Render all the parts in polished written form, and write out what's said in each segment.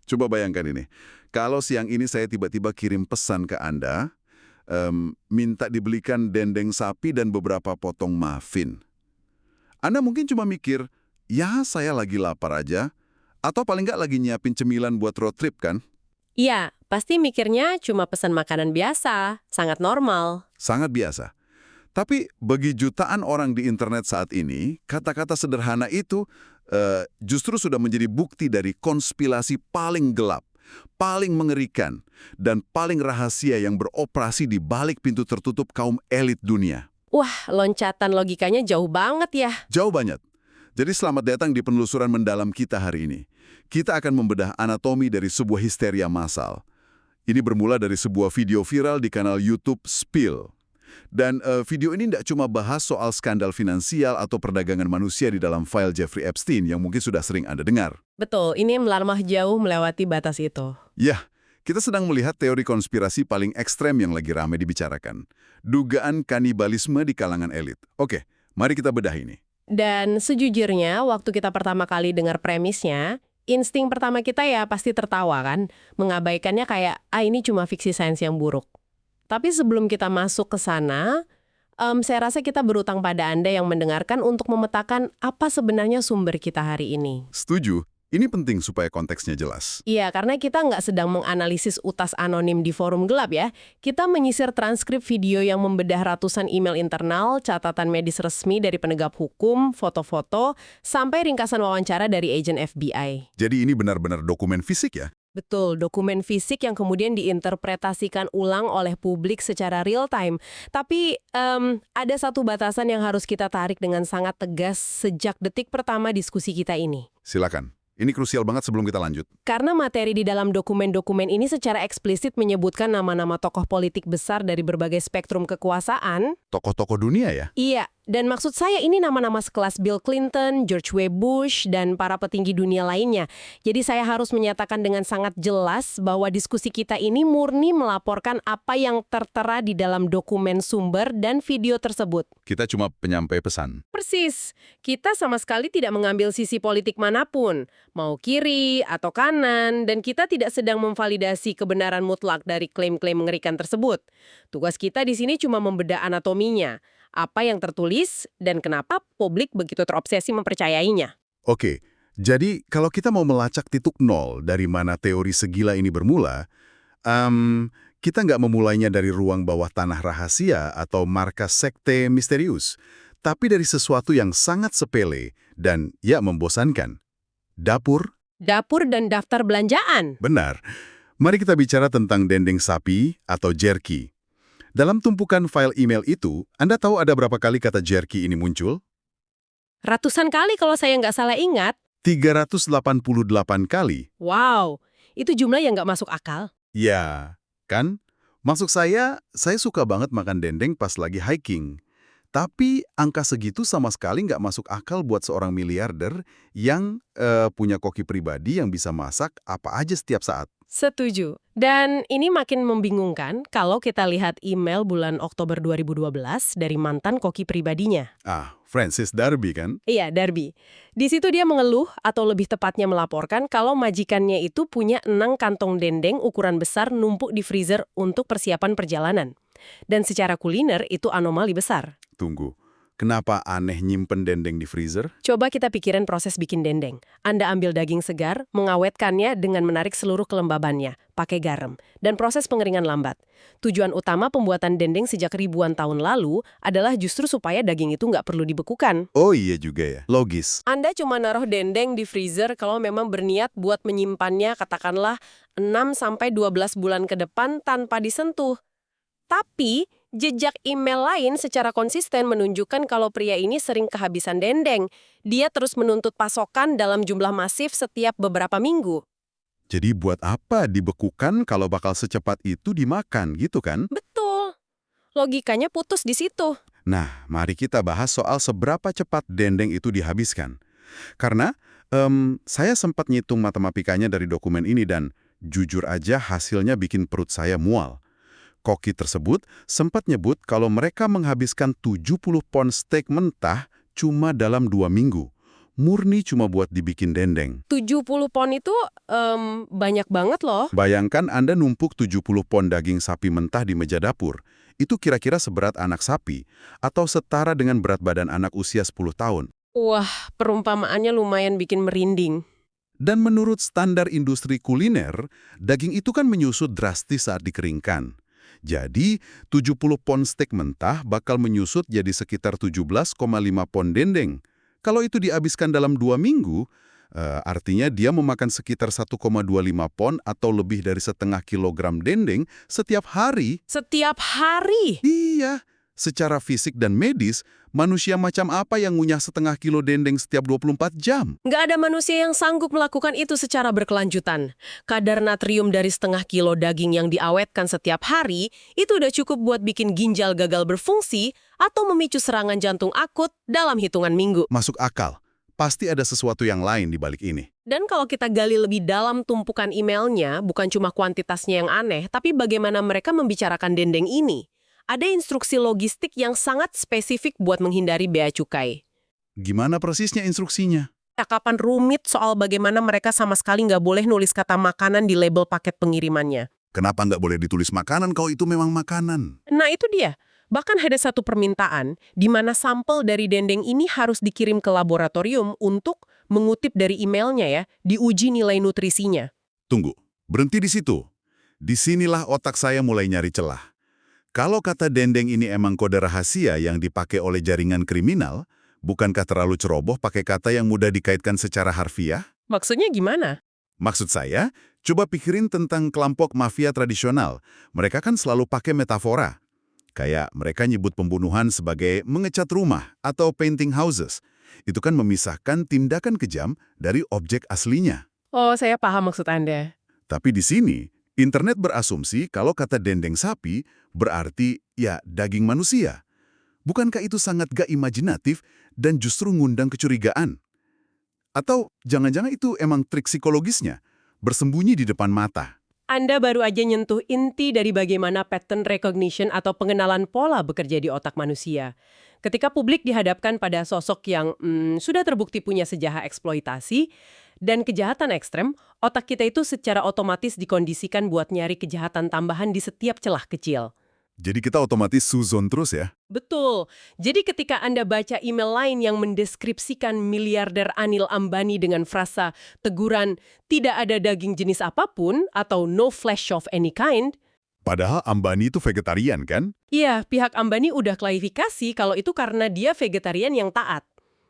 Coba bayangkan ini. Kalau siang ini saya tiba-tiba kirim pesan ke Anda, minta dibelikan dendeng sapi dan beberapa potong muffin. Anda mungkin cuma mikir, ya saya lagi lapar aja, atau paling nggak lagi nyiapin cemilan buat road trip kan? Iya, pasti mikirnya cuma pesan makanan biasa, sangat normal. Sangat biasa. Tapi bagi jutaan orang di internet saat ini, kata-kata sederhana itu justru sudah menjadi bukti dari konspirasi paling gelap, paling mengerikan, dan paling rahasia yang beroperasi di balik pintu tertutup kaum elit dunia. Wah, loncatan logikanya jauh banget ya. Jauh banget. Jadi selamat datang di penelusuran mendalam kita hari ini. Kita akan membedah anatomi dari sebuah histeria massal. Ini bermula dari sebuah video viral di kanal YouTube Spill. Dan video ini tidak cuma bahas soal skandal finansial atau perdagangan manusia di dalam file Jeffrey Epstein yang mungkin sudah sering Anda dengar. Betul, ini melarmah jauh melewati batas itu. Ya, kita sedang melihat teori konspirasi paling ekstrem yang lagi ramai dibicarakan. Dugaan kanibalisme di kalangan elit. Oke, mari kita bedah ini. Dan sejujurnya, waktu kita pertama kali dengar premisnya, insting pertama kita ya pasti tertawa kan, mengabaikannya kayak, ini cuma fiksi sains yang buruk. Tapi sebelum kita masuk ke sana, saya rasa kita berutang pada Anda yang mendengarkan untuk memetakan apa sebenarnya sumber kita hari ini. Setuju. Ini penting supaya konteksnya jelas. Iya, karena kita nggak sedang menganalisis utas anonim di forum gelap ya. Kita menyisir transkrip video yang membedah ratusan email internal, catatan medis resmi dari penegak hukum, foto-foto, sampai ringkasan wawancara dari agen FBI. Jadi ini benar-benar dokumen fisik ya? Betul, dokumen fisik yang kemudian diinterpretasikan ulang oleh publik secara real time. Tapi ada satu batasan yang harus kita tarik dengan sangat tegas sejak detik pertama diskusi kita ini. Silakan. Ini krusial banget sebelum kita lanjut. Karena materi di dalam dokumen-dokumen ini secara eksplisit menyebutkan nama-nama tokoh politik besar dari berbagai spektrum kekuasaan. Tokoh-tokoh dunia ya? Iya, dan maksud saya ini nama-nama sekelas Bill Clinton, George W. Bush, dan para petinggi dunia lainnya. Jadi saya harus menyatakan dengan sangat jelas bahwa diskusi kita ini murni melaporkan apa yang tertera di dalam dokumen sumber dan video tersebut. Kita cuma penyampai pesan. Persis, kita sama sekali tidak mengambil sisi politik manapun, mau kiri atau kanan, dan kita tidak sedang memvalidasi kebenaran mutlak dari klaim-klaim mengerikan tersebut. Tugas kita di sini cuma membedah anatominya, apa yang tertulis, dan kenapa publik begitu terobsesi mempercayainya. Oke, jadi kalau kita mau melacak titik nol dari mana teori segila ini bermula, kita nggak memulainya dari ruang bawah tanah rahasia atau markas sekte misterius, tapi dari sesuatu yang sangat sepele dan ya membosankan. Dapur? Dapur dan daftar belanjaan. Benar. Mari kita bicara tentang dendeng sapi atau jerky. Dalam tumpukan file email itu, Anda tahu ada berapa kali kata jerky ini muncul? Ratusan kali kalau saya nggak salah ingat. 388 kali. Wow, itu jumlah yang nggak masuk akal. Ya, kan? Maksud saya suka banget makan dendeng pas lagi hiking. Tapi angka segitu sama sekali nggak masuk akal buat seorang miliarder yang punya koki pribadi yang bisa masak apa aja setiap saat. Setuju. Dan ini makin membingungkan kalau kita lihat email bulan Oktober 2012 dari mantan koki pribadinya. Francis Darby kan? Iya, Darby. Di situ dia mengeluh atau lebih tepatnya melaporkan kalau majikannya itu punya 6 kantong dendeng ukuran besar numpuk di freezer untuk persiapan perjalanan. Dan secara kuliner itu anomali besar. Tunggu, kenapa aneh nyimpen dendeng di freezer? Coba kita pikirin proses bikin dendeng. Anda ambil daging segar, mengawetkannya dengan menarik seluruh kelembabannya, pakai garam, dan proses pengeringan lambat. Tujuan utama pembuatan dendeng sejak ribuan tahun lalu adalah justru supaya daging itu nggak perlu dibekukan. Oh iya juga ya, logis. Anda cuma naruh dendeng di freezer kalau memang berniat buat menyimpannya katakanlah 6-12 bulan ke depan tanpa disentuh. Tapi, jejak email lain secara konsisten menunjukkan kalau pria ini sering kehabisan dendeng. Dia terus menuntut pasokan dalam jumlah masif setiap beberapa minggu. Jadi buat apa dibekukan kalau bakal secepat itu dimakan, gitu kan? Betul. Logikanya putus di situ. Nah, mari kita bahas soal seberapa cepat dendeng itu dihabiskan. Karena saya sempat ngitung matematikanya dari dokumen ini dan jujur aja hasilnya bikin perut saya mual. Koki tersebut sempat nyebut kalau mereka menghabiskan 70 pon steak mentah cuma dalam 2 minggu. murni cuma buat dibikin dendeng. 70 pon itu banyak banget loh. Bayangkan Anda numpuk 70 pon daging sapi mentah di meja dapur. Itu kira-kira seberat anak sapi, atau setara dengan berat badan anak usia 10 tahun. Wah, perumpamaannya lumayan bikin merinding. Dan menurut standar industri kuliner, daging itu kan menyusut drastis saat dikeringkan. Jadi, 70 pon steak mentah bakal menyusut jadi sekitar 17,5 pon dendeng. Kalau itu dihabiskan dalam 2 minggu, artinya dia memakan sekitar 1,25 pon atau lebih dari setengah kilogram dendeng setiap hari. Setiap hari? Iya, secara fisik dan medis, manusia macam apa yang ngunyah setengah kilo dendeng setiap 24 jam? Nggak ada manusia yang sanggup melakukan itu secara berkelanjutan. Kadar natrium dari setengah kilo daging yang diawetkan setiap hari, itu udah cukup buat bikin ginjal gagal berfungsi atau memicu serangan jantung akut dalam hitungan minggu. Masuk akal. Pasti ada sesuatu yang lain di balik ini. Dan kalau kita gali lebih dalam tumpukan emailnya, bukan cuma kuantitasnya yang aneh, tapi bagaimana mereka membicarakan dendeng ini. Ada instruksi logistik yang sangat spesifik buat menghindari bea cukai. Gimana persisnya instruksinya? Cakapan rumit soal bagaimana mereka sama sekali nggak boleh nulis kata makanan di label paket pengirimannya. Kenapa nggak boleh ditulis makanan kalau itu memang makanan? Nah itu dia. Bahkan ada satu permintaan di mana sampel dari dendeng ini harus dikirim ke laboratorium untuk mengutip dari emailnya ya, diuji nilai nutrisinya. Tunggu, berhenti di situ. Disinilah otak saya mulai nyari celah. Kalau kata dendeng ini emang kode rahasia yang dipakai oleh jaringan kriminal, bukankah terlalu ceroboh pakai kata yang mudah dikaitkan secara harfiah? Maksudnya gimana? Maksud saya, coba pikirin tentang kelompok mafia tradisional. Mereka kan selalu pakai metafora. Kayak mereka nyebut pembunuhan sebagai mengecat rumah atau painting houses. Itu kan memisahkan tindakan kejam dari objek aslinya. Oh, saya paham maksud Anda. Tapi di sini, internet berasumsi kalau kata dendeng sapi berarti ya daging manusia. Bukankah itu sangat gak imajinatif dan justru ngundang kecurigaan? Atau jangan-jangan itu emang trik psikologisnya, bersembunyi di depan mata? Anda baru aja nyentuh inti dari bagaimana pattern recognition atau pengenalan pola bekerja di otak manusia. Ketika publik dihadapkan pada sosok yang sudah terbukti punya sejarah eksploitasi dan kejahatan ekstrem, otak kita itu secara otomatis dikondisikan buat nyari kejahatan tambahan di setiap celah kecil. Jadi kita otomatis suzon terus ya? Betul. Jadi ketika Anda baca email lain yang mendeskripsikan miliarder Anil Ambani dengan frasa teguran tidak ada daging jenis apapun atau no flesh of any kind. Padahal Ambani itu vegetarian kan? Iya, pihak Ambani udah klarifikasi kalau itu karena dia vegetarian yang taat.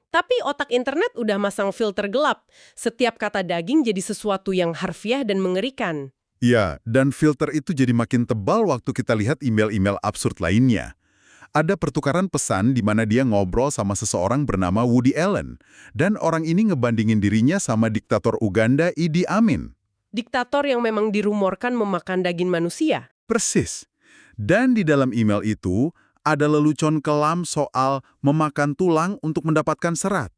Tapi otak internet udah masang filter gelap. Setiap kata daging jadi sesuatu yang harfiah dan mengerikan. Ya, dan filter itu jadi makin tebal waktu kita lihat email-email absurd lainnya. Ada pertukaran pesan di mana dia ngobrol sama seseorang bernama Woody Allen, dan orang ini ngebandingin dirinya sama diktator Uganda Idi Amin. Diktator yang memang dirumorkan memakan daging manusia. Persis. Dan di dalam email itu, ada lelucon kelam soal memakan tulang untuk mendapatkan serat.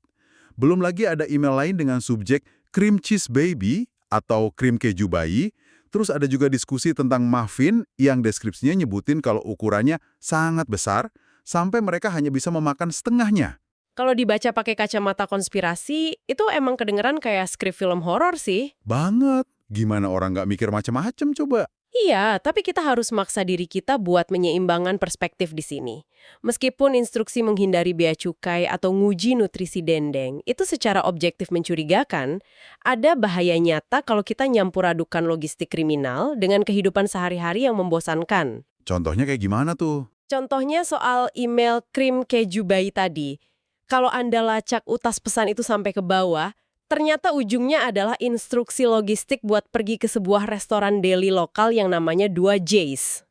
Belum lagi ada email lain dengan subjek cream cheese baby atau krim keju bayi. Terus ada juga diskusi tentang muffin yang deskripsinya nyebutin kalau ukurannya sangat besar, sampai mereka hanya bisa memakan setengahnya. Kalau dibaca pakai kacamata konspirasi, itu emang kedengeran kayak skrip film horor sih. Banget. Gimana orang nggak mikir macam-macam coba? Iya, tapi kita harus maksa diri kita buat menyeimbangkan perspektif di sini. Meskipun instruksi menghindari bea cukai atau nguji nutrisi dendeng itu secara objektif mencurigakan, ada bahaya nyata kalau kita nyampur adukan logistik kriminal dengan kehidupan sehari-hari yang membosankan. Contohnya kayak gimana tuh? Contohnya soal email krim keju bayi tadi. Kalau Anda lacak utas pesan itu sampai ke bawah, ternyata ujungnya adalah instruksi logistik buat pergi ke sebuah restoran deli lokal yang namanya 2J's.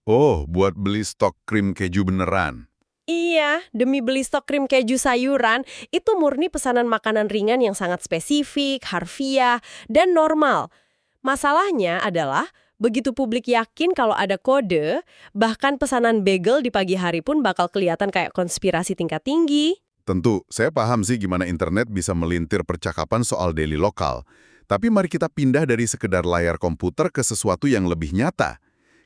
Oh, buat beli stok krim keju beneran. Iya, demi beli stok krim keju sayuran, itu murni pesanan makanan ringan yang sangat spesifik, harfiah, dan normal. Masalahnya adalah, begitu publik yakin kalau ada kode, bahkan pesanan bagel di pagi hari pun bakal kelihatan kayak konspirasi tingkat tinggi. Tentu, saya paham sih gimana internet bisa melintir percakapan soal deli lokal. Tapi mari kita pindah dari sekedar layar komputer ke sesuatu yang lebih nyata.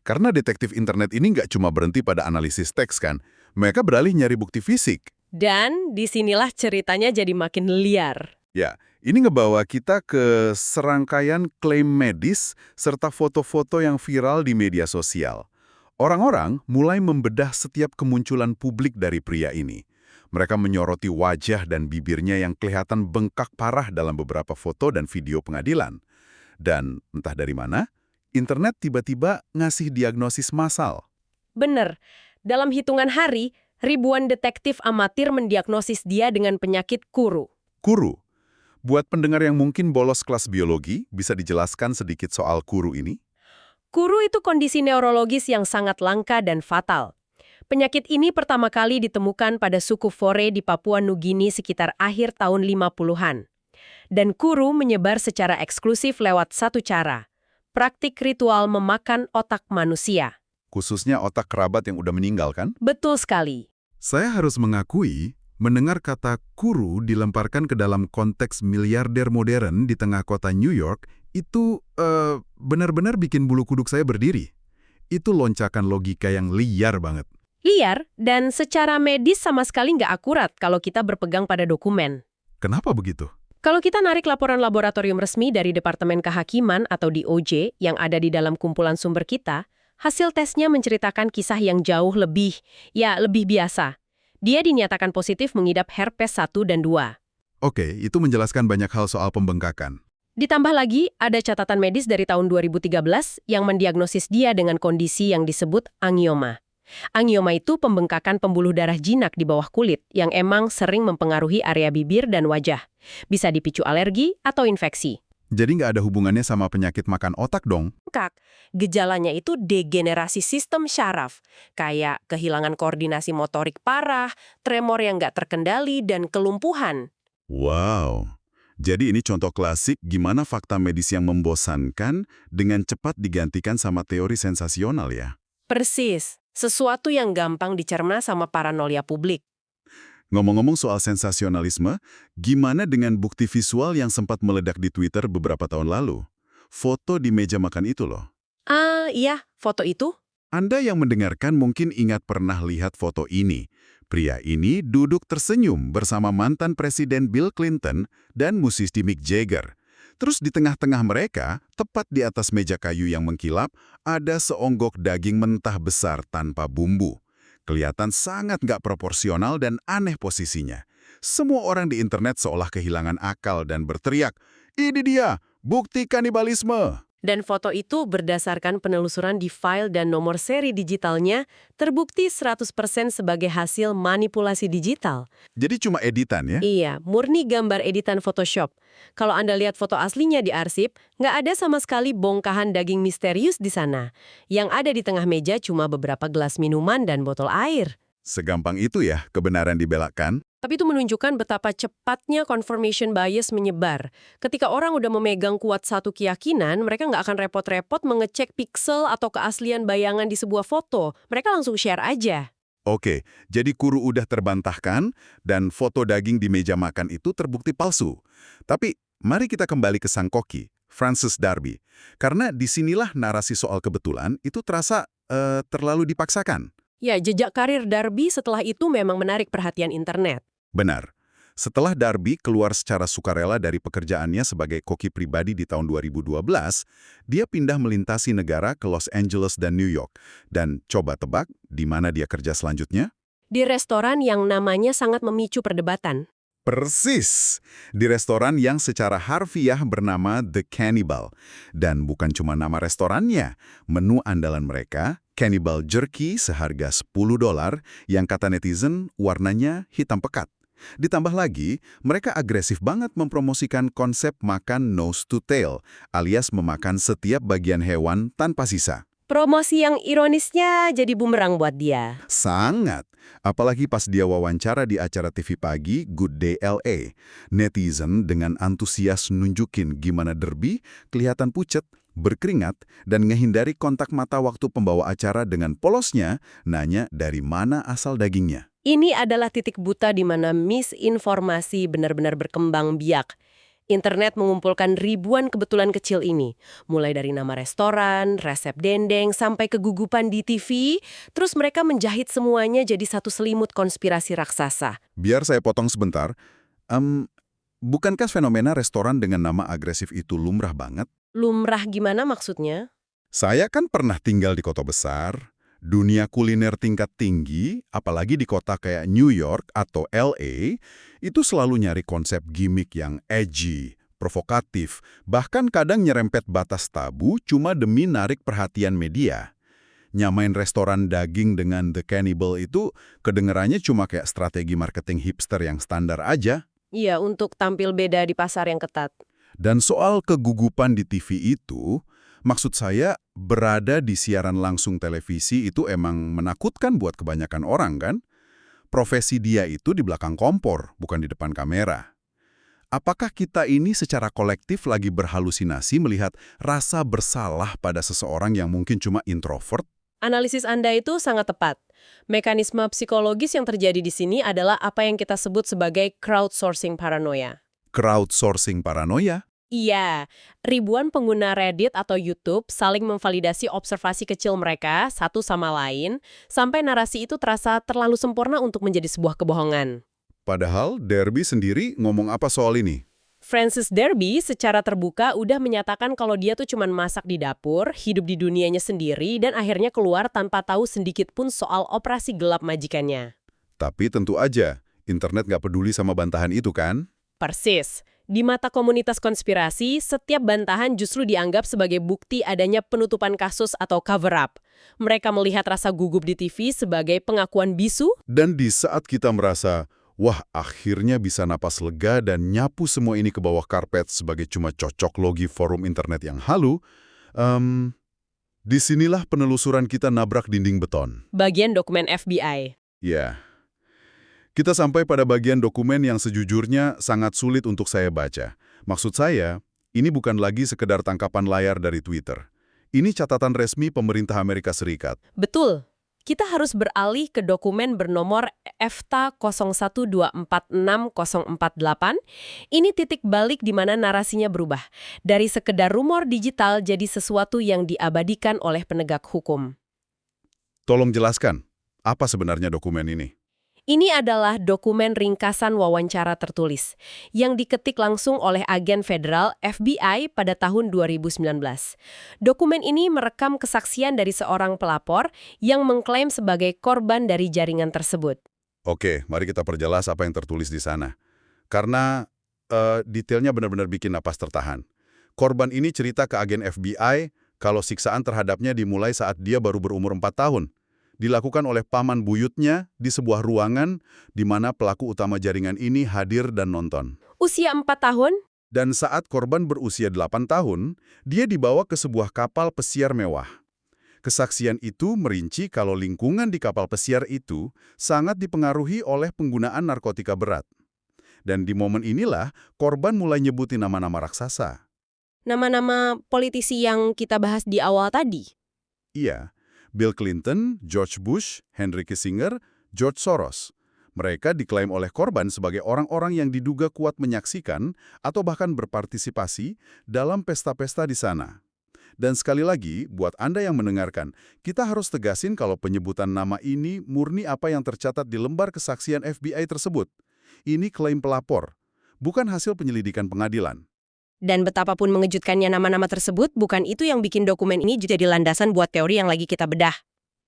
Karena detektif internet ini nggak cuma berhenti pada analisis teks kan, mereka beralih nyari bukti fisik. Dan disinilah ceritanya jadi makin liar. Ya, ini ngebawa kita ke serangkaian klaim medis serta foto-foto yang viral di media sosial. Orang-orang mulai membedah setiap kemunculan publik dari pria ini. Mereka menyoroti wajah dan bibirnya yang kelihatan bengkak parah dalam beberapa foto dan video pengadilan. Dan entah dari mana, internet tiba-tiba ngasih diagnosis massal. Bener, dalam hitungan hari, ribuan detektif amatir mendiagnosis dia dengan penyakit kuru. Kuru. Buat pendengar yang mungkin bolos kelas biologi, bisa dijelaskan sedikit soal kuru ini? Kuru itu kondisi neurologis yang sangat langka dan fatal. Penyakit ini pertama kali ditemukan pada suku Fore di Papua Nugini sekitar akhir tahun 50-an. Dan kuru menyebar secara eksklusif lewat satu cara, praktik ritual memakan otak manusia. Khususnya otak kerabat yang udah meninggal, kan? Betul sekali. Saya harus mengakui, mendengar kata kuru dilemparkan ke dalam konteks miliarder modern di tengah kota New York, itu benar-benar bikin bulu kuduk saya berdiri. Itu loncakan logika yang liar banget. Liar dan secara medis sama sekali nggak akurat kalau kita berpegang pada dokumen. Kenapa begitu? Kalau kita narik laporan laboratorium resmi dari Departemen Kehakiman atau DOJ yang ada di dalam kumpulan sumber kita, hasil tesnya menceritakan kisah yang jauh lebih biasa. Dia dinyatakan positif mengidap herpes 1 dan 2. Oke, itu menjelaskan banyak hal soal pembengkakan. Ditambah lagi, ada catatan medis dari tahun 2013 yang mendiagnosis dia dengan kondisi yang disebut angioma. Angioma itu pembengkakan pembuluh darah jinak di bawah kulit yang emang sering mempengaruhi area bibir dan wajah. Bisa dipicu alergi atau infeksi. Jadi nggak ada hubungannya sama penyakit makan otak dong? Gejalanya itu degenerasi sistem syaraf, kayak kehilangan koordinasi motorik parah, tremor yang nggak terkendali, dan kelumpuhan. Wow. Jadi ini contoh klasik gimana fakta medis yang membosankan dengan cepat digantikan sama teori sensasional ya. Persis, sesuatu yang gampang dicerna sama paranoia publik. Ngomong-ngomong soal sensasionalisme, gimana dengan bukti visual yang sempat meledak di Twitter beberapa tahun lalu? Foto di meja makan itu loh. Iya, foto itu? Anda yang mendengarkan mungkin ingat pernah lihat foto ini. Pria ini duduk tersenyum bersama mantan Presiden Bill Clinton dan musisi Mick Jagger. Terus di tengah-tengah mereka, tepat di atas meja kayu yang mengkilap, ada seonggok daging mentah besar tanpa bumbu. Kelihatan sangat nggak proporsional dan aneh posisinya. Semua orang di internet seolah kehilangan akal dan berteriak, "Ini dia, bukti kanibalisme!" Dan foto itu berdasarkan penelusuran di file dan nomor seri digitalnya, terbukti 100% sebagai hasil manipulasi digital. Jadi cuma editan ya? Iya, murni gambar editan Photoshop. Kalau Anda lihat foto aslinya di arsip, nggak ada sama sekali bongkahan daging misterius di sana. Yang ada di tengah meja cuma beberapa gelas minuman dan botol air. Segampang itu ya kebenaran dibelakkan? Tapi itu menunjukkan betapa cepatnya confirmation bias menyebar. Ketika orang udah memegang kuat satu keyakinan, mereka nggak akan repot-repot mengecek piksel atau keaslian bayangan di sebuah foto. Mereka langsung share aja. Oke, jadi kuru udah terbantahkan dan foto daging di meja makan itu terbukti palsu. Tapi mari kita kembali ke sang koki, Francis Darby. Karena disinilah narasi soal kebetulan itu terasa terlalu dipaksakan. Ya, jejak karir Darby setelah itu memang menarik perhatian internet. Benar. Setelah Darby keluar secara sukarela dari pekerjaannya sebagai koki pribadi di tahun 2012, dia pindah melintasi negara ke Los Angeles dan New York. Dan coba tebak, di mana dia kerja selanjutnya? Di restoran yang namanya sangat memicu perdebatan. Persis! Di restoran yang secara harfiah bernama The Cannibal. Dan bukan cuma nama restorannya, menu andalan mereka, Cannibal Jerky seharga $10 yang kata netizen warnanya hitam pekat. Ditambah lagi, mereka agresif banget mempromosikan konsep makan nose to tail, alias memakan setiap bagian hewan tanpa sisa. Promosi yang ironisnya jadi bumerang buat dia. Sangat. Apalagi pas dia wawancara di acara TV pagi Good Day LA. Netizen dengan antusias nunjukin gimana Derby kelihatan pucet, berkeringat, dan ngehindari kontak mata waktu pembawa acara dengan polosnya nanya dari mana asal dagingnya. Ini adalah titik buta di mana misinformasi benar-benar berkembang biak. Internet mengumpulkan ribuan kebetulan kecil ini, mulai dari nama restoran, resep dendeng, sampai kegugupan di TV, terus mereka menjahit semuanya jadi satu selimut konspirasi raksasa. Biar saya potong sebentar. Em, Bukankah fenomena restoran dengan nama agresif itu lumrah banget? Lumrah gimana maksudnya? Saya kan pernah tinggal di kota besar, dunia kuliner tingkat tinggi, apalagi di kota kayak New York atau LA, itu selalu nyari konsep gimmick yang edgy, provokatif, bahkan kadang nyerempet batas tabu cuma demi narik perhatian media. Nyamain restoran daging dengan The Cannibal itu kedengerannya cuma kayak strategi marketing hipster yang standar aja. Iya, untuk tampil beda di pasar yang ketat. Dan soal kegugupan di TV itu, maksud saya berada di siaran langsung televisi itu emang menakutkan buat kebanyakan orang kan? Profesi dia itu di belakang kompor, bukan di depan kamera. Apakah kita ini secara kolektif lagi berhalusinasi melihat rasa bersalah pada seseorang yang mungkin cuma introvert? Analisis Anda itu sangat tepat. Mekanisme psikologis yang terjadi di sini adalah apa yang kita sebut sebagai crowdsourcing paranoia. Crowdsourcing paranoia? Iya, ribuan pengguna Reddit atau YouTube saling memvalidasi observasi kecil mereka satu sama lain, sampai narasi itu terasa terlalu sempurna untuk menjadi sebuah kebohongan. Padahal Derby sendiri ngomong apa soal ini? Francis Derby secara terbuka udah menyatakan kalau dia tuh cuman masak di dapur, hidup di dunianya sendiri, dan akhirnya keluar tanpa tahu sedikit pun soal operasi gelap majikannya. Tapi tentu aja, internet nggak peduli sama bantahan itu kan? Persis. Di mata komunitas konspirasi, setiap bantahan justru dianggap sebagai bukti adanya penutupan kasus atau cover-up. Mereka melihat rasa gugup di TV sebagai pengakuan bisu. Dan di saat kita merasa, wah akhirnya bisa napas lega dan nyapu semua ini ke bawah karpet sebagai cuma cocok logi forum internet yang halu, disinilah penelusuran kita nabrak dinding beton. Bagian dokumen FBI. Ya, kita sampai pada bagian dokumen yang sejujurnya sangat sulit untuk saya baca. Maksud saya, ini bukan lagi sekedar tangkapan layar dari Twitter. Ini catatan resmi pemerintah Amerika Serikat. Betul. Kita harus beralih ke dokumen bernomor EFTA 01246048. Ini titik balik di mana narasinya berubah. Dari sekedar rumor digital jadi sesuatu yang diabadikan oleh penegak hukum. Tolong jelaskan, apa sebenarnya dokumen ini? Ini adalah dokumen ringkasan wawancara tertulis yang diketik langsung oleh agen federal FBI pada tahun 2019. Dokumen ini merekam kesaksian dari seorang pelapor yang mengklaim sebagai korban dari jaringan tersebut. Oke, mari kita perjelas apa yang tertulis di sana. Karena detailnya benar-benar bikin napas tertahan. Korban ini cerita ke agen FBI kalau siksaan terhadapnya dimulai saat dia baru berumur 4 tahun. Dilakukan oleh paman buyutnya di sebuah ruangan di mana pelaku utama jaringan ini hadir dan nonton. Usia 4 tahun? Dan saat korban berusia 8 tahun, dia dibawa ke sebuah kapal pesiar mewah. Kesaksian itu merinci kalau lingkungan di kapal pesiar itu sangat dipengaruhi oleh penggunaan narkotika berat. Dan di momen inilah korban mulai nyebutin nama-nama raksasa. Nama-nama politisi yang kita bahas di awal tadi? Iya. Bill Clinton, George Bush, Henry Kissinger, George Soros. Mereka diklaim oleh korban sebagai orang-orang yang diduga kuat menyaksikan atau bahkan berpartisipasi dalam pesta-pesta di sana. Dan sekali lagi, buat Anda yang mendengarkan, kita harus tegasin kalau penyebutan nama ini murni apa yang tercatat di lembar kesaksian FBI tersebut. Ini klaim pelapor, bukan hasil penyelidikan pengadilan. Dan betapapun mengejutkannya nama-nama tersebut, bukan itu yang bikin dokumen ini jadi landasan buat teori yang lagi kita bedah.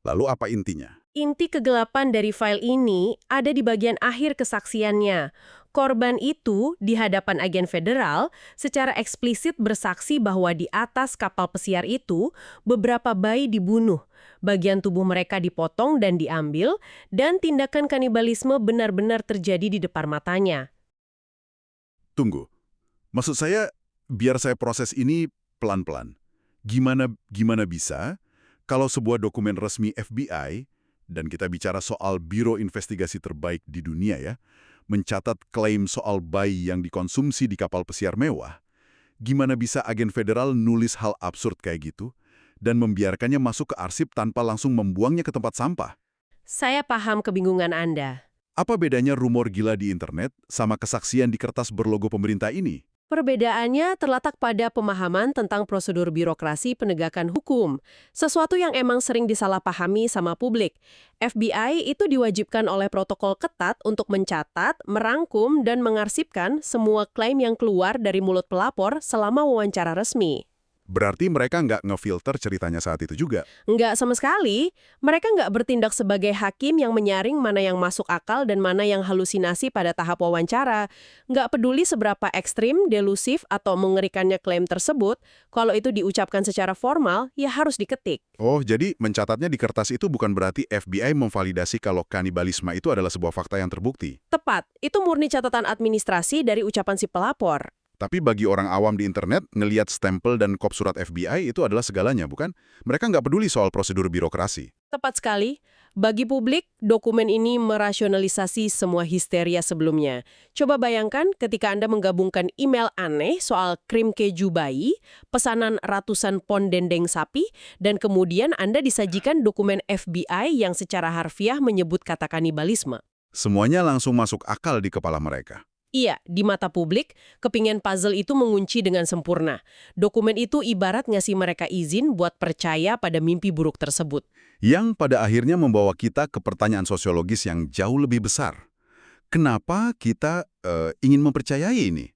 Lalu apa intinya? Inti kegelapan dari file ini ada di bagian akhir kesaksiannya. Korban itu di hadapan agen federal secara eksplisit bersaksi bahwa di atas kapal pesiar itu beberapa bayi dibunuh, bagian tubuh mereka dipotong dan diambil, dan tindakan kanibalisme benar-benar terjadi di depan matanya. Tunggu, maksud saya biar saya proses ini pelan-pelan. Gimana bisa kalau sebuah dokumen resmi FBI, dan kita bicara soal biro investigasi terbaik di dunia ya, mencatat klaim soal bayi yang dikonsumsi di kapal pesiar mewah, gimana bisa agen federal nulis hal absurd kayak gitu dan membiarkannya masuk ke arsip tanpa langsung membuangnya ke tempat sampah? Saya paham kebingungan Anda. Apa bedanya rumor gila di internet sama kesaksian di kertas berlogo pemerintah ini? Perbedaannya terletak pada pemahaman tentang prosedur birokrasi penegakan hukum, sesuatu yang emang sering disalahpahami sama publik. FBI itu diwajibkan oleh protokol ketat untuk mencatat, merangkum, dan mengarsipkan semua klaim yang keluar dari mulut pelapor selama wawancara resmi. Berarti mereka nggak ngefilter ceritanya saat itu juga. Nggak sama sekali, mereka nggak bertindak sebagai hakim yang menyaring mana yang masuk akal dan mana yang halusinasi pada tahap wawancara. Nggak peduli seberapa ekstrim, delusif, atau mengerikannya klaim tersebut, kalau itu diucapkan secara formal, ya harus diketik. Oh, jadi mencatatnya di kertas itu bukan berarti FBI memvalidasi kalau kanibalisme itu adalah sebuah fakta yang terbukti. Tepat, itu murni catatan administrasi dari ucapan si pelapor. Tapi bagi orang awam di internet, ngelihat stempel dan kop surat FBI itu adalah segalanya, bukan? Mereka nggak peduli soal prosedur birokrasi. Tepat sekali. Bagi publik, dokumen ini merasionalisasi semua histeria sebelumnya. Coba bayangkan ketika Anda menggabungkan email aneh soal krim keju bayi, pesanan ratusan pon dendeng sapi, dan kemudian Anda disajikan dokumen FBI yang secara harfiah menyebut kata kanibalisme. Semuanya langsung masuk akal di kepala mereka. Iya, di mata publik, kepingin puzzle itu mengunci dengan sempurna. Dokumen itu ibarat ngasih mereka izin buat percaya pada mimpi buruk tersebut. Yang pada akhirnya membawa kita ke pertanyaan sosiologis yang jauh lebih besar. Kenapa kita ingin mempercayai ini?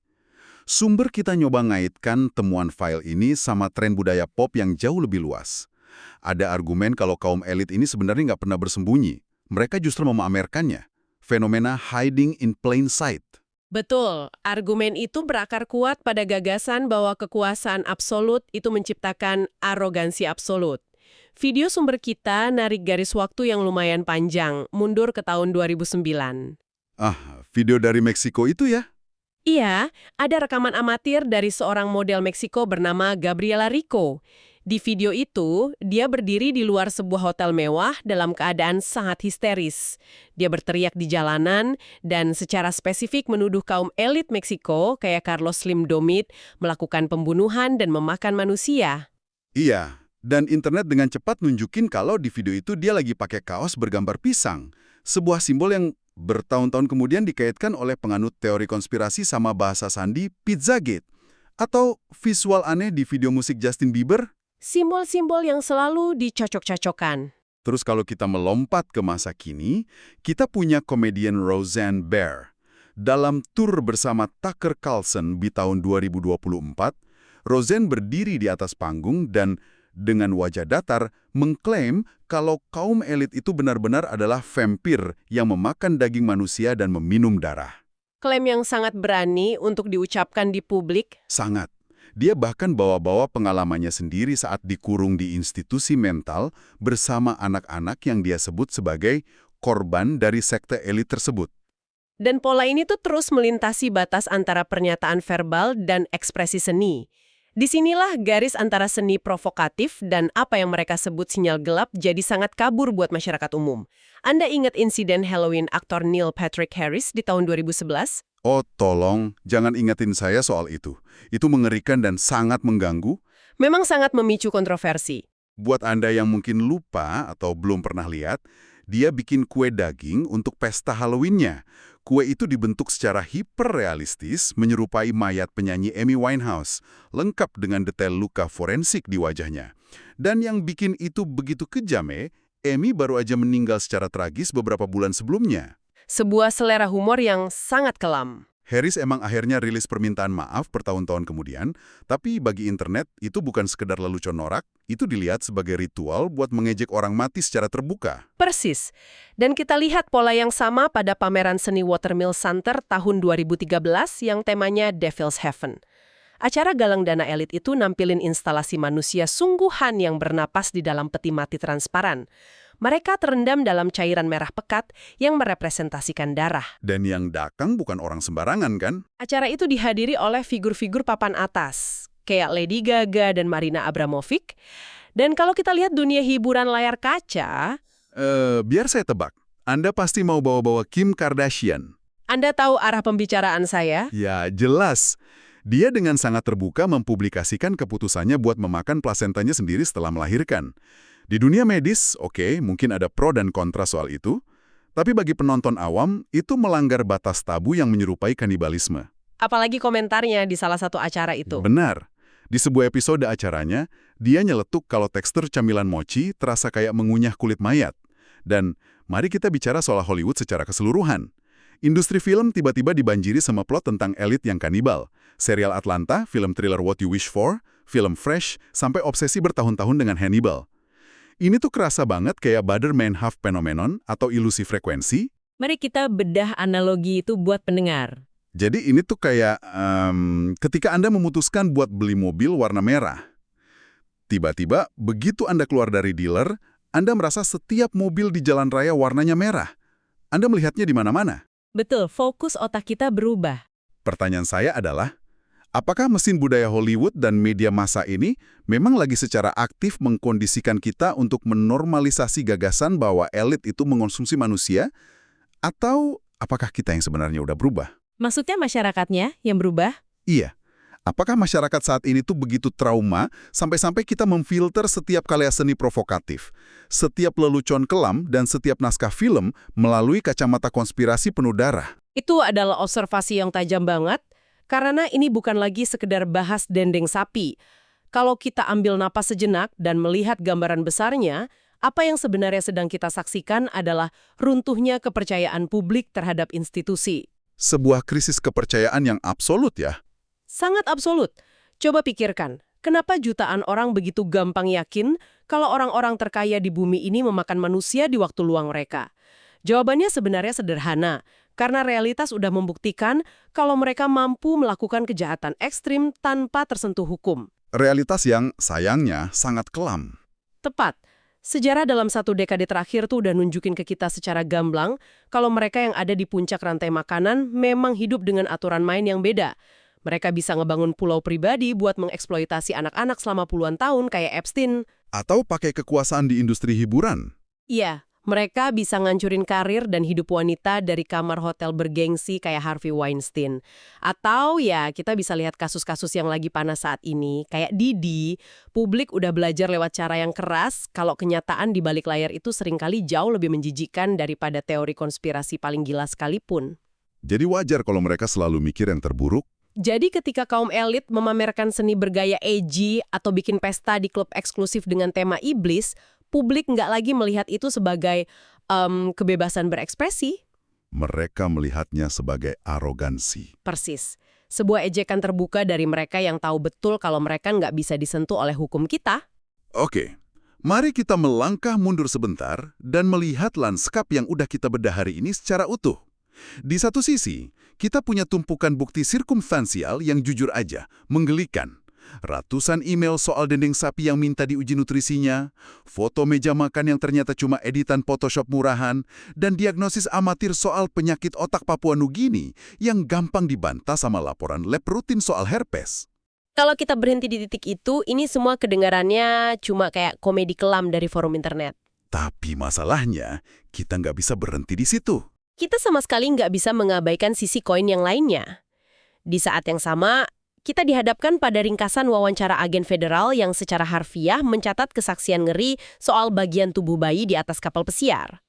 Sumber kita nyoba ngaitkan temuan file ini sama tren budaya pop yang jauh lebih luas. Ada argumen kalau kaum elit ini sebenarnya nggak pernah bersembunyi. Mereka justru memamerkannya. Fenomena hiding in plain sight. Betul, argumen itu berakar kuat pada gagasan bahwa kekuasaan absolut itu menciptakan arogansi absolut. Video sumber kita narik garis waktu yang lumayan panjang, mundur ke tahun 2009. Video dari Meksiko itu ya? Iya, ada rekaman amatir dari seorang model Meksiko bernama Gabriela Rico. Di video itu, dia berdiri di luar sebuah hotel mewah dalam keadaan sangat histeris. Dia berteriak di jalanan dan secara spesifik menuduh kaum elit Meksiko kayak Carlos Slim Domit melakukan pembunuhan dan memakan manusia. Iya, dan internet dengan cepat nunjukin kalau di video itu dia lagi pakai kaos bergambar pisang. Sebuah simbol yang bertahun-tahun kemudian dikaitkan oleh penganut teori konspirasi sama bahasa sandi Pizzagate. Atau visual aneh di video musik Justin Bieber. Simbol-simbol yang selalu dicocok-cocokkan. Terus kalau kita melompat ke masa kini, kita punya komedian Roseanne Barr. Dalam tur bersama Tucker Carlson di tahun 2024, Roseanne berdiri di atas panggung dan dengan wajah datar mengklaim kalau kaum elit itu benar-benar adalah vampir yang memakan daging manusia dan meminum darah. Klaim yang sangat berani untuk diucapkan di publik. Sangat. Dia bahkan bawa-bawa pengalamannya sendiri saat dikurung di institusi mental bersama anak-anak yang dia sebut sebagai korban dari sekte elit tersebut. Dan pola ini tuh terus melintasi batas antara pernyataan verbal dan ekspresi seni. Disinilah garis antara seni provokatif dan apa yang mereka sebut sinyal gelap jadi sangat kabur buat masyarakat umum. Anda ingat insiden Halloween aktor Neil Patrick Harris di tahun 2011? Oh, tolong, jangan ingetin saya soal itu. Itu mengerikan dan sangat mengganggu. Memang sangat memicu kontroversi. Buat Anda yang mungkin lupa atau belum pernah lihat, dia bikin kue daging untuk pesta Halloween-nya. Kue itu dibentuk secara hiperrealistis, menyerupai mayat penyanyi Amy Winehouse, lengkap dengan detail luka forensik di wajahnya. Dan yang bikin itu begitu kejam, Amy baru aja meninggal secara tragis beberapa bulan sebelumnya. Sebuah selera humor yang sangat kelam. Harris emang akhirnya rilis permintaan maaf bertahun-tahun kemudian, tapi bagi internet itu bukan sekedar lelucon norak, itu dilihat sebagai ritual buat mengejek orang mati secara terbuka. Persis. Dan kita lihat pola yang sama pada pameran seni Watermill Center tahun 2013 yang temanya Devil's Heaven. Acara galang dana elit itu nampilin instalasi manusia sungguhan yang bernapas di dalam peti mati transparan. Mereka terendam dalam cairan merah pekat yang merepresentasikan darah. Dan yang datang bukan orang sembarangan, kan? Acara itu dihadiri oleh figur-figur papan atas, kayak Lady Gaga dan Marina Abramovic. Dan kalau kita lihat dunia hiburan layar kaca... Biar saya tebak, Anda pasti mau bawa-bawa Kim Kardashian. Anda tahu arah pembicaraan saya? Ya, jelas. Dia dengan sangat terbuka mempublikasikan keputusannya buat memakan plasentanya sendiri setelah melahirkan. Di dunia medis, oke, mungkin ada pro dan kontra soal itu, tapi bagi penonton awam, itu melanggar batas tabu yang menyerupai kanibalisme. Apalagi komentarnya di salah satu acara itu. Benar. Di sebuah episode acaranya, dia nyeletuk kalau tekstur camilan mochi terasa kayak mengunyah kulit mayat. Dan mari kita bicara soal Hollywood secara keseluruhan. Industri film tiba-tiba dibanjiri sama plot tentang elit yang kanibal. Serial Atlanta, film thriller What You Wish For, film Fresh, sampai obsesi bertahun-tahun dengan Hannibal. Ini tuh kerasa banget kayak Bader-Meinhof phenomenon atau ilusi frekuensi. Mari kita bedah analogi itu buat pendengar. Jadi ini tuh kayak ketika Anda memutuskan buat beli mobil warna merah. Tiba-tiba, begitu Anda keluar dari dealer, Anda merasa setiap mobil di jalan raya warnanya merah. Anda melihatnya di mana-mana. Betul, fokus otak kita berubah. Pertanyaan saya adalah, apakah mesin budaya Hollywood dan media massa ini memang lagi secara aktif mengkondisikan kita untuk menormalisasi gagasan bahwa elit itu mengonsumsi manusia? Atau apakah kita yang sebenarnya udah berubah? Maksudnya masyarakatnya yang berubah? Iya. Apakah masyarakat saat ini tuh begitu trauma sampai-sampai kita memfilter setiap karya seni provokatif, setiap lelucon kelam, dan setiap naskah film melalui kacamata konspirasi penuh darah? Itu adalah observasi yang tajam banget, karena ini bukan lagi sekedar bahas dendeng sapi. Kalau kita ambil napas sejenak dan melihat gambaran besarnya, apa yang sebenarnya sedang kita saksikan adalah runtuhnya kepercayaan publik terhadap institusi. Sebuah krisis kepercayaan yang absolut ya. Sangat absolut. Coba pikirkan, kenapa jutaan orang begitu gampang yakin kalau orang-orang terkaya di bumi ini memakan manusia di waktu luang mereka? Jawabannya sebenarnya sederhana, karena realitas udah membuktikan kalau mereka mampu melakukan kejahatan ekstrim tanpa tersentuh hukum. Realitas yang sayangnya sangat kelam. Tepat. Sejarah dalam 1 dekade terakhir tuh udah nunjukin ke kita secara gamblang kalau mereka yang ada di puncak rantai makanan memang hidup dengan aturan main yang beda. Mereka bisa ngebangun pulau pribadi buat mengeksploitasi anak-anak selama puluhan tahun kayak Epstein. Atau pakai kekuasaan di industri hiburan. Iya, mereka bisa ngancurin karir dan hidup wanita dari kamar hotel bergengsi kayak Harvey Weinstein. Atau ya, kita bisa lihat kasus-kasus yang lagi panas saat ini, kayak Didi. Publik udah belajar lewat cara yang keras, kalau kenyataan di balik layar itu seringkali jauh lebih menjijikan daripada teori konspirasi paling gila sekalipun. Jadi wajar kalau mereka selalu mikir yang terburuk. Jadi ketika kaum elit memamerkan seni bergaya edgy atau bikin pesta di klub eksklusif dengan tema iblis, publik nggak lagi melihat itu sebagai kebebasan berekspresi. Mereka melihatnya sebagai arogansi. Persis. Sebuah ejekan terbuka dari mereka yang tahu betul kalau mereka nggak bisa disentuh oleh hukum kita. Oke, mari kita melangkah mundur sebentar dan melihat lanskap yang udah kita bedah hari ini secara utuh. Di satu sisi, kita punya tumpukan bukti sirkumstansial yang jujur aja, menggelikan. Ratusan email soal dendeng sapi yang minta diuji nutrisinya, foto meja makan yang ternyata cuma editan Photoshop murahan, dan diagnosis amatir soal penyakit otak Papua Nugini yang gampang dibantah sama laporan lab rutin soal herpes. Kalau kita berhenti di titik itu, ini semua kedengarannya cuma kayak komedi kelam dari forum internet. Tapi masalahnya, kita nggak bisa berhenti di situ. Kita sama sekali nggak bisa mengabaikan sisi koin yang lainnya. Di saat yang sama, kita dihadapkan pada ringkasan wawancara agen federal yang secara harfiah mencatat kesaksian ngeri soal bagian tubuh bayi di atas kapal pesiar.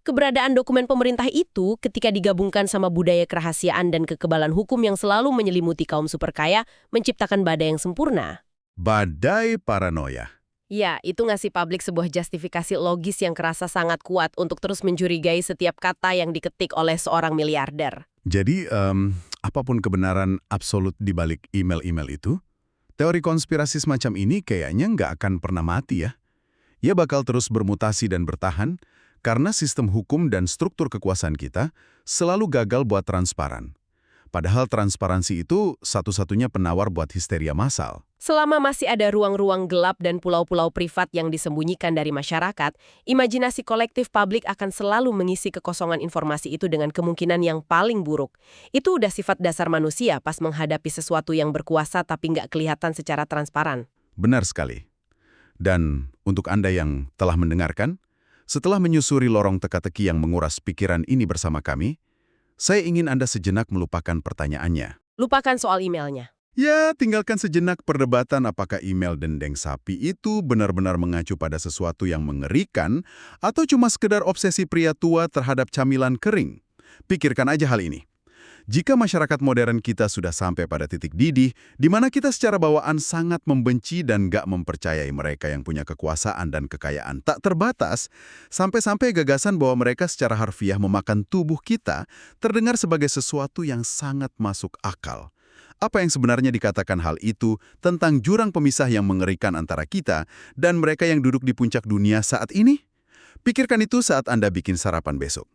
Keberadaan dokumen pemerintah itu ketika digabungkan sama budaya kerahasiaan dan kekebalan hukum yang selalu menyelimuti kaum superkaya menciptakan badai yang sempurna. Badai paranoia. Ya, itu ngasih publik sebuah justifikasi logis yang kerasa sangat kuat untuk terus mencurigai setiap kata yang diketik oleh seorang miliarder. Jadi, apapun kebenaran absolut di balik email-email itu, teori konspirasi semacam ini kayaknya nggak akan pernah mati ya. Ia bakal terus bermutasi dan bertahan karena sistem hukum dan struktur kekuasaan kita selalu gagal buat transparan. Padahal transparansi itu satu-satunya penawar buat histeria massal. Selama masih ada ruang-ruang gelap dan pulau-pulau privat yang disembunyikan dari masyarakat, imajinasi kolektif publik akan selalu mengisi kekosongan informasi itu dengan kemungkinan yang paling buruk. Itu udah sifat dasar manusia pas menghadapi sesuatu yang berkuasa tapi nggak kelihatan secara transparan. Benar sekali. Dan untuk Anda yang telah mendengarkan, setelah menyusuri lorong teka-teki yang menguras pikiran ini bersama kami, saya ingin Anda sejenak melupakan pertanyaannya. Lupakan soal emailnya. Ya, tinggalkan sejenak perdebatan apakah email dendeng sapi itu benar-benar mengacu pada sesuatu yang mengerikan atau cuma sekedar obsesi pria tua terhadap camilan kering. Pikirkan aja hal ini. Jika masyarakat modern kita sudah sampai pada titik didih, di mana kita secara bawaan sangat membenci dan gak mempercayai mereka yang punya kekuasaan dan kekayaan tak terbatas, sampai-sampai gagasan bahwa mereka secara harfiah memakan tubuh kita terdengar sebagai sesuatu yang sangat masuk akal. Apa yang sebenarnya dikatakan hal itu tentang jurang pemisah yang mengerikan antara kita dan mereka yang duduk di puncak dunia saat ini? Pikirkan itu saat Anda bikin sarapan besok.